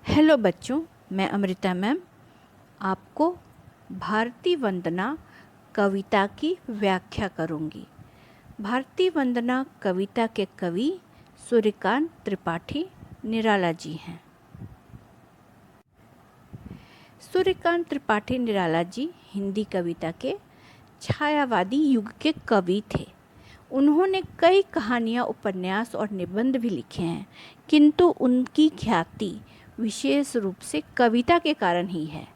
Hello बच्चों, मैं Amrita ma'am आपको भारती वंदना कविता की व्याख्या करूंगी। भारती वंदना कविता के कवि सूर्यकांत त्रिपाठी निराला जी हैं। सूर्यकांत त्रिपाठी निराला जी हिंदी कविता के छायावादी युग के कवि थे। उन्होंने कई कहानियाँ, उपन्यास और निबंध भी लिखे हैं, किंतु उनकी ख्याति विशेष रूप से कविता के कारण ही है।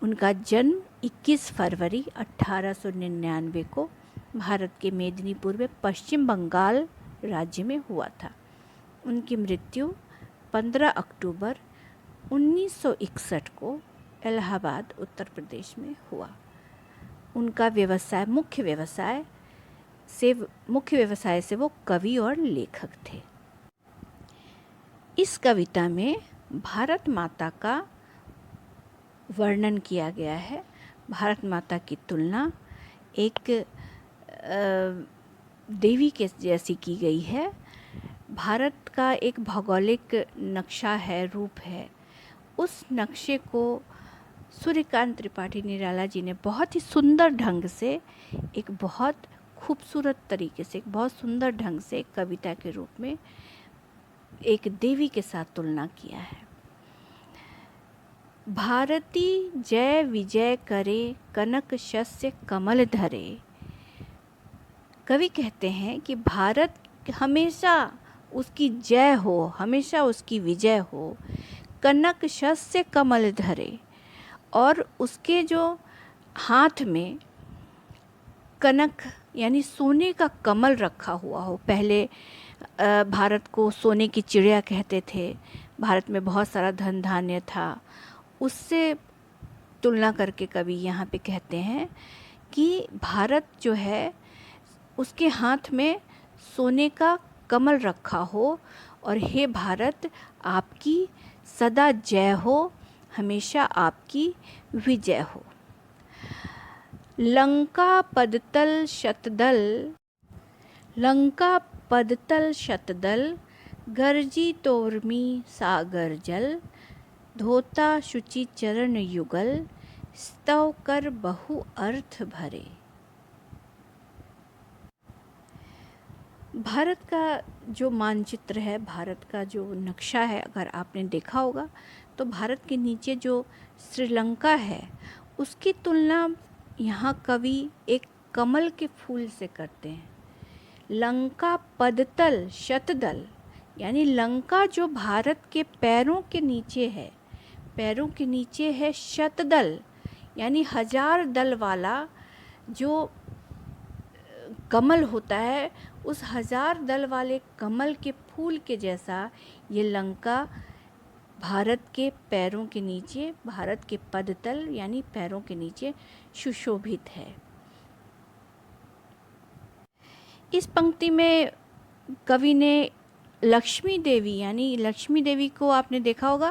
उनका जन्म 21 फरवरी 1899 को भारत के मेदिनीपुर में पश्चिम बंगाल राज्य में हुआ था। उनकी मृत्यु 15 अक्टूबर 1961 को इलाहाबाद, उत्तर प्रदेश में हुआ। उनका मुख्य व्यवसाय से वो कवि और लेखक थे। इस कविता में भारत माता का वर्णन किया गया है। भारत माता की तुलना एक देवी के जैसी की गई है। भारत का एक भौगोलिक नक्शा है, रूप है। उस नक्शे को सूर्यकांत त्रिपाठी निराला जी ने बहुत ही सुंदर ढंग से, एक बहुत खूबसूरत तरीके से, एक बहुत सुंदर ढंग से कविता के रूप में एक देवी के साथ तुलना किया है। भारती जय विजय करे, कनक शस्य कमल धरे। कवि कहते हैं कि भारत हमेशा उसकी जय हो, हमेशा उसकी विजय हो, कनक शस्य कमल धरे, और उसके जो हाथ में कनक यानी सोने का कमल रखा हुआ हो। पहले भारत को सोने की चिड़िया कहते थे। भारत में बहुत सारा धन धान्य था। उससे तुलना करके कवि यहाँ पे कहते हैं कि भारत जो है उसके हाथ में सोने का कमल रखा हो, और हे भारत, आपकी सदा जय हो, हमेशा आपकी विजय हो। लंका पदतल शतदल, गर्जी तोर्मी सागर जल, धोता शुचि चरण युगल, स्तव कर बहु अर्थ भरे। भारत का जो मानचित्र है, भारत का जो नक्शा है, अगर आपने देखा होगा तो भारत के नीचे जो श्रीलंका है उसकी तुलना यहाँ कवि एक कमल के फूल से करते हैं। लंका पदतल शतदल, यानी लंका जो भारत के पैरों के नीचे है, पैरों के नीचे है शतदल, यानी 1000 दल वाला जो कमल होता है, उस 1000 दल वाले कमल के फूल के जैसा ये लंका भारत के पैरों के नीचे, भारत के पदतल यानी पैरों के नीचे सुशोभित है। इस पंक्ति में कवि ने लक्ष्मी देवी, यानी लक्ष्मी देवी को आपने देखा होगा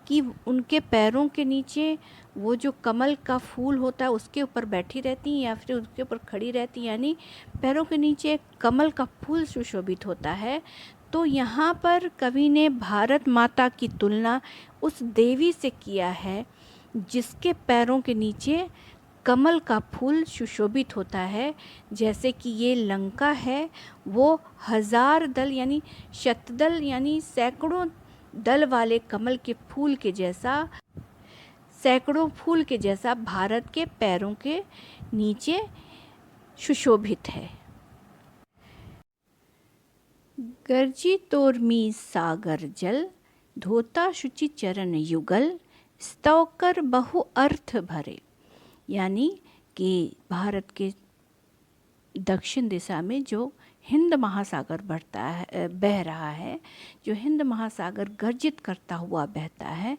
कि उनके पैरों के नीचे वो जो कमल का फूल होता है उसके ऊपर बैठी रहती हैं या फिर उसके ऊपर खड़ी रहती, यानी पैरों के नीचे कमल का फूल सुशोभित होता है। तो यहाँ पर कवि ने भारत माता की तुलना उस देवी से किया है जिसके पैरों के नीचे कमल का फूल सुशोभित होता है। जैसे कि ये लंका है, वो 1000 दल यानी शतदल यानी सैकड़ों दल वाले कमल के फूल के जैसा, सैकड़ों फूल के जैसा भारत के पैरों के नीचे सुशोभित है। गर्जी तोर्मी सागर जल, धोता शुचि चरण युगल, स्तव कर बहु अर्थ भरे। यानी कि भारत के दक्षिण दिशा में जो हिंद महासागर बह रहा है, जो हिंद महासागर गर्जित करता हुआ बहता है,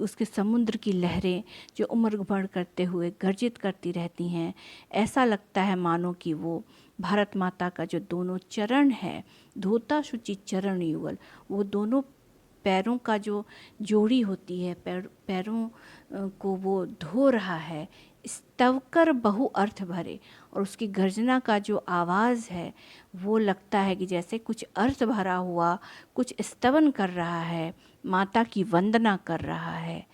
उसके समुद्र की लहरें जो उमड़ भर करते हुए गर्जित करती रहती हैं। ऐसा लगता है मानो कि वो भारत माता का जो दोनों चरण है, धोता शुचि चरण युगल, वो दोनों पैरों का जो जोड़ी होती है, पैरों को वो धो रहा है, स्तवकर बहु अर्थ भरे। और उसकी गर्जना का जो आवाज़ है वो लगता है कि जैसे कुछ अर्थ भरा हुआ, कुछ स्तवन कर रहा है, माता की वंदना कर रहा है।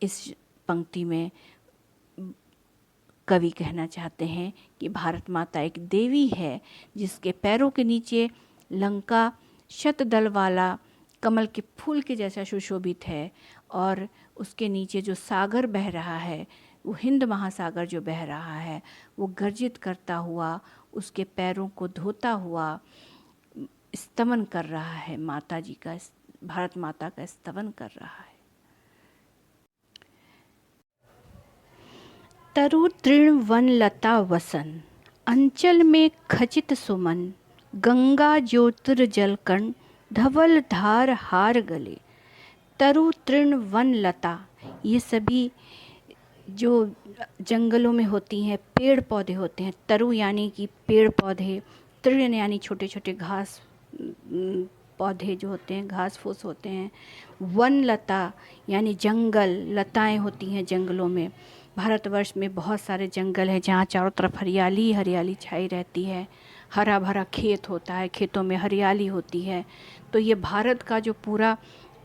इस पंक्ति में कवि कहना चाहते हैं कि भारत माता एक देवी है जिसके पैरों के नीचे लंका शतदल वाला कमल के फूल के जैसा सुशोभित है, और उसके नीचे जो सागर बह रहा है, वो हिंद महासागर जो बह रहा है, वो गर्जित करता हुआ उसके पैरों को धोता हुआ स्तवन कर रहा है। माता जी का, भारत माता का स्तवन कर रहा है। तरु तृण वन लता वसन, अंचल में खचित सुमन, गंगा ज्योतिर्जल कण, धवल धार हार गले। तरु तृण वन लता, ये सभी जो जंगलों में होती हैं पेड़ पौधे होते हैं। तरु यानी कि पेड़ पौधे, तृण यानी छोटे छोटे घास पौधे जो होते हैं, घास फूस होते हैं। वन लता यानी जंगल, लताएं होती हैं जंगलों में। भारतवर्ष में बहुत सारे जंगल हैं जहाँ चारों तरफ हरियाली हरियाली छाई रहती है, हरा भरा खेत होता है, खेतों में हरियाली होती है। तो ये भारत का जो पूरा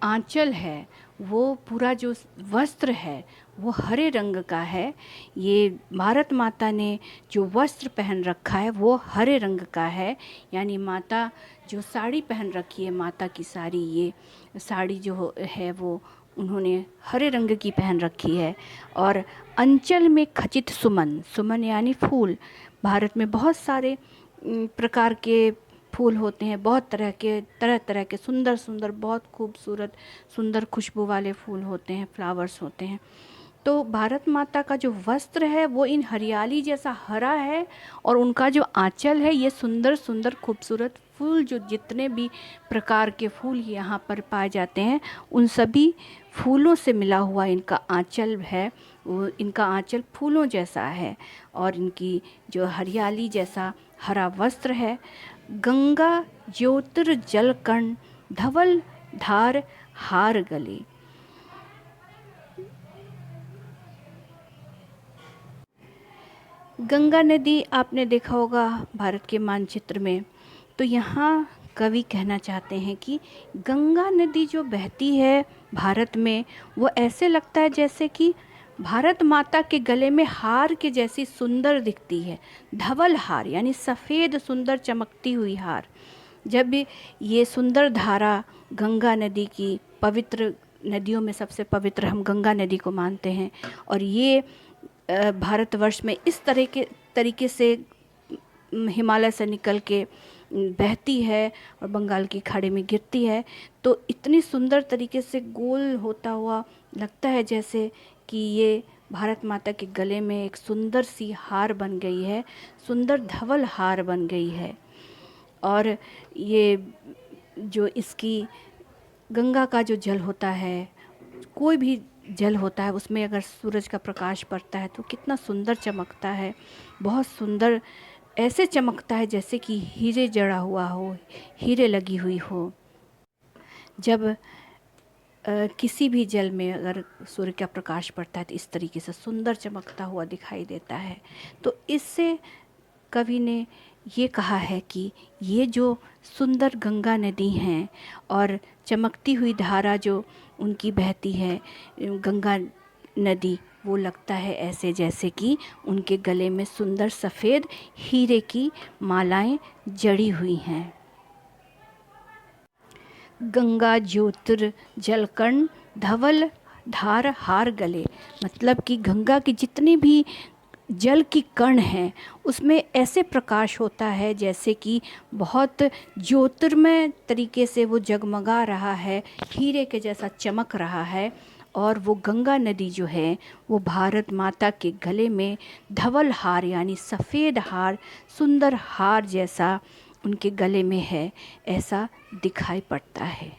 आंचल है, वो पूरा जो वस्त्र है वो हरे रंग का है। ये भारत माता ने जो वस्त्र पहन रखा है वो हरे रंग का है। यानी माता जो साड़ी पहन रखी है, माता की साड़ी, ये साड़ी जो है वो उन्होंने हरे रंग की पहन रखी है। और अंचल में खचित सुमन, सुमन यानी फूल। भारत में बहुत सारे प्रकार के फूल होते हैं, बहुत तरह तरह के सुंदर सुंदर, बहुत खूबसूरत, सुंदर खुशबू वाले फूल होते हैं, फ्लावर्स होते हैं। तो भारत माता का जो वस्त्र है वो इन हरियाली जैसा हरा है, और उनका जो आंचल है ये सुंदर सुंदर खूबसूरत फूल, जो जितने भी प्रकार के फूल यहाँ पर पाए जाते हैं उन सभी फूलों से मिला हुआ इनका आंचल है। वो इनका आंचल फूलों जैसा है और इनकी जो हरियाली जैसा हरा वस्त्र है। गंगा ज्योतिर्जल कण, धवल धार हार गले। गंगा नदी आपने देखा होगा भारत के मानचित्र में। तो यहाँ कवि कहना चाहते हैं कि गंगा नदी जो बहती है भारत में, वो ऐसे लगता है जैसे कि भारत माता के गले में हार के जैसी सुंदर दिखती है। धवल हार यानी सफ़ेद सुंदर चमकती हुई हार। जब ये सुंदर धारा गंगा नदी की, पवित्र नदियों में सबसे पवित्र हम गंगा नदी को मानते हैं, और ये भारतवर्ष में इस तरीके से हिमालय से निकल के बहती है और बंगाल की खाड़ी में गिरती है, तो इतनी सुंदर तरीके से गोल होता हुआ लगता है जैसे कि ये भारत माता के गले में एक सुंदर सी हार बन गई है, सुंदर धवल हार बन गई है। और ये जो इसकी गंगा का जो जल होता है, कोई भी जल होता है, उसमें अगर सूरज का प्रकाश पड़ता है तो कितना सुंदर चमकता है, बहुत सुंदर, ऐसे चमकता है जैसे कि हीरे जड़ा हुआ हो, हीरे लगी हुई हो। जब किसी भी जल में अगर सूर्य का प्रकाश पड़ता है तो इस तरीके से सुंदर चमकता हुआ दिखाई देता है। तो इससे कवि ने ये कहा है कि ये जो सुंदर गंगा नदी हैं और चमकती हुई धारा जो उनकी बहती है गंगा नदी, वो लगता है ऐसे जैसे कि उनके गले में सुंदर सफ़ेद हीरे की मालाएं जड़ी हुई हैं। गंगा ज्योतिर्जल कण, धवल धार हार गले, मतलब कि गंगा की जितनी भी जल की कण हैं उसमें ऐसे प्रकाश होता है जैसे कि बहुत ज्योतिर्मय तरीके से वो जगमगा रहा है, हीरे के जैसा चमक रहा है। और वो गंगा नदी जो है वो भारत माता के गले में धवल हार यानी सफ़ेद हार, सुंदर हार जैसा उनके गले में है, ऐसा दिखाई पड़ता है।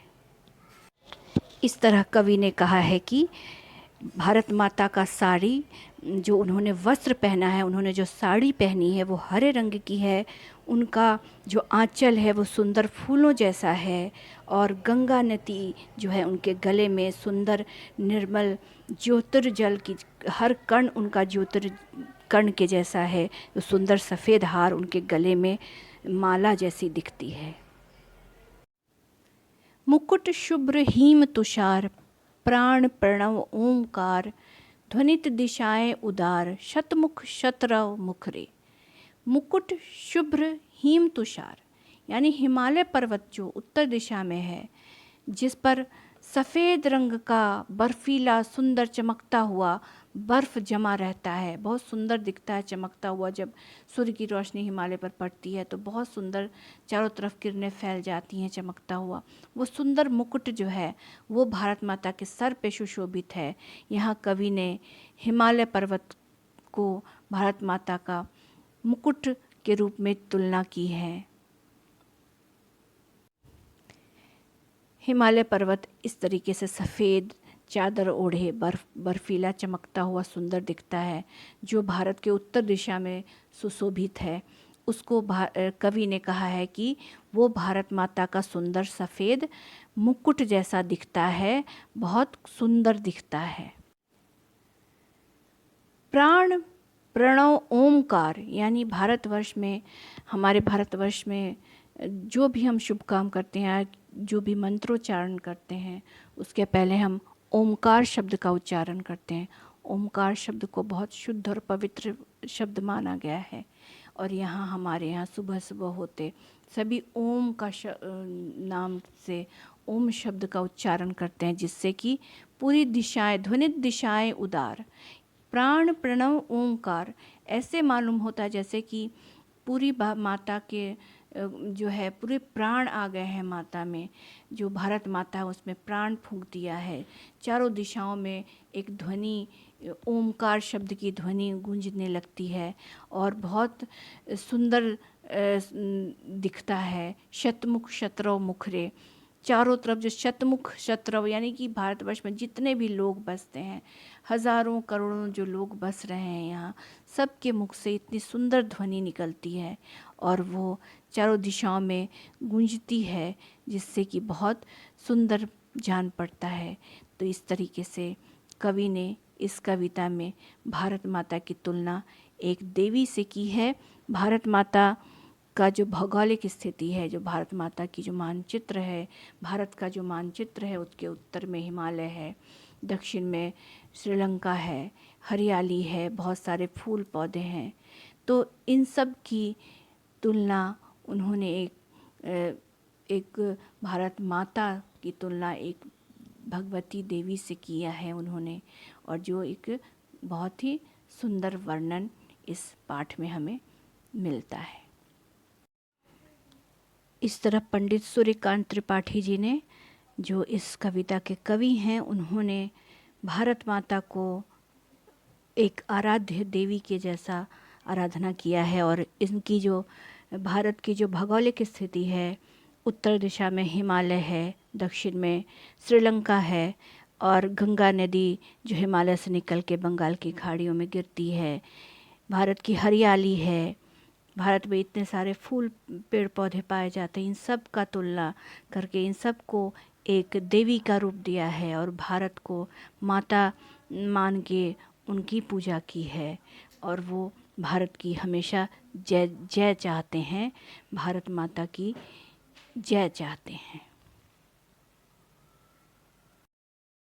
इस तरह कवि ने कहा है कि भारत माता का साड़ी जो उन्होंने वस्त्र पहना है, उन्होंने जो साड़ी पहनी है वो हरे रंग की है, उनका जो आंचल है वो सुंदर फूलों जैसा है, और गंगा नदी जो है उनके गले में सुंदर निर्मल ज्योतिर्जल की, हर कण उनका ज्योतिर्कण के जैसा है। तो सुंदर सफ़ेद हार उनके गले में माला जैसी दिखती है। मुकुट शुभ्र हिम तुषार, प्राण प्रणव ओंकार, ध्वनित दिशाएं उदार, शतमुख शतरव मुखरे। मुकुट शुभ्र हिम तुषार यानी हिमालय पर्वत जो उत्तर दिशा में है, जिस पर सफ़ेद रंग का बर्फीला सुंदर चमकता हुआ बर्फ़ जमा रहता है, बहुत सुंदर दिखता है चमकता हुआ। जब सूर्य की रोशनी हिमालय पर पड़ती है तो बहुत सुंदर चारों तरफ किरणें फैल जाती हैं चमकता हुआ। वो सुंदर मुकुट जो है वो भारत माता के सर पे सुशोभित है। यहाँ कवि ने हिमालय पर्वत को भारत माता का मुकुट के रूप में तुलना की है। हिमालय पर्वत इस तरीके से सफ़ेद चादर ओढ़े बर्फीला चमकता हुआ सुंदर दिखता है, जो भारत के उत्तर दिशा में सुशोभित है। उसको कवि ने कहा है कि वो भारत माता का सुंदर सफ़ेद मुकुट जैसा दिखता है, बहुत सुंदर दिखता है। प्राण प्रणव ओमकार यानी भारतवर्ष में, हमारे भारतवर्ष में जो भी हम शुभ काम करते हैं, जो भी मंत्रोच्चारण करते हैं, उसके पहले हम ओमकार शब्द का उच्चारण करते हैं। ओमकार शब्द को बहुत शुद्ध और पवित्र शब्द माना गया है, और यहाँ हमारे यहाँ सुबह सुबह होते सभी ओम का नाम से ओम शब्द का उच्चारण करते हैं, जिससे कि पूरी दिशाएं, ध्वनित दिशाएं उदार, प्राण प्रणव ओंकार, ऐसे मालूम होता है जैसे कि पूरी माता के जो है पूरे प्राण आ गए हैं माता में। जो भारत माता है उसमें प्राण फूंक दिया है। चारों दिशाओं में एक ध्वनि, ओमकार शब्द की ध्वनि गूंजने लगती है और बहुत सुंदर दिखता है। शतमुख शतरव मुखरे, चारों तरफ जो शतमुख शतरव यानी कि भारतवर्ष में जितने भी लोग बसते हैं, हज़ारों करोड़ों जो लोग बस रहे हैं यहाँ, सबके मुख से इतनी सुंदर ध्वनि निकलती है और वो चारों दिशाओं में गूंजती है, जिससे कि बहुत सुंदर जान पड़ता है। तो इस तरीके से कवि ने इस कविता में भारत माता की तुलना एक देवी से की है। भारत माता का जो भौगोलिक स्थिति है, जो भारत माता की जो मानचित्र है, भारत का जो मानचित्र है, उसके उत्तर में हिमालय है, दक्षिण में श्रीलंका है, हरियाली है, बहुत सारे फूल पौधे हैं। तो इन सब की तुलना उन्होंने एक भारत माता की तुलना एक भगवती देवी से किया है उन्होंने, और जो एक बहुत ही सुंदर वर्णन इस पाठ में हमें मिलता है। इस तरह पंडित सूर्यकांत त्रिपाठी जी ने, जो इस कविता के कवि हैं, उन्होंने भारत माता को एक आराध्य देवी के जैसा आराधना किया है। और इनकी जो भारत की जो भौगोलिक स्थिति है, उत्तर दिशा में हिमालय है, दक्षिण में श्रीलंका है, और गंगा नदी जो हिमालय से निकल के बंगाल की खाड़ियों में गिरती है, भारत की हरियाली है, भारत में इतने सारे फूल पेड़ पौधे पाए जाते हैं, इन सब का तुलना करके इन सब को एक देवी का रूप दिया है और भारत को माता मान के उनकी पूजा की है। और वो भारत की हमेशा जय जय चाहते हैं, भारत माता की जय चाहते हैं।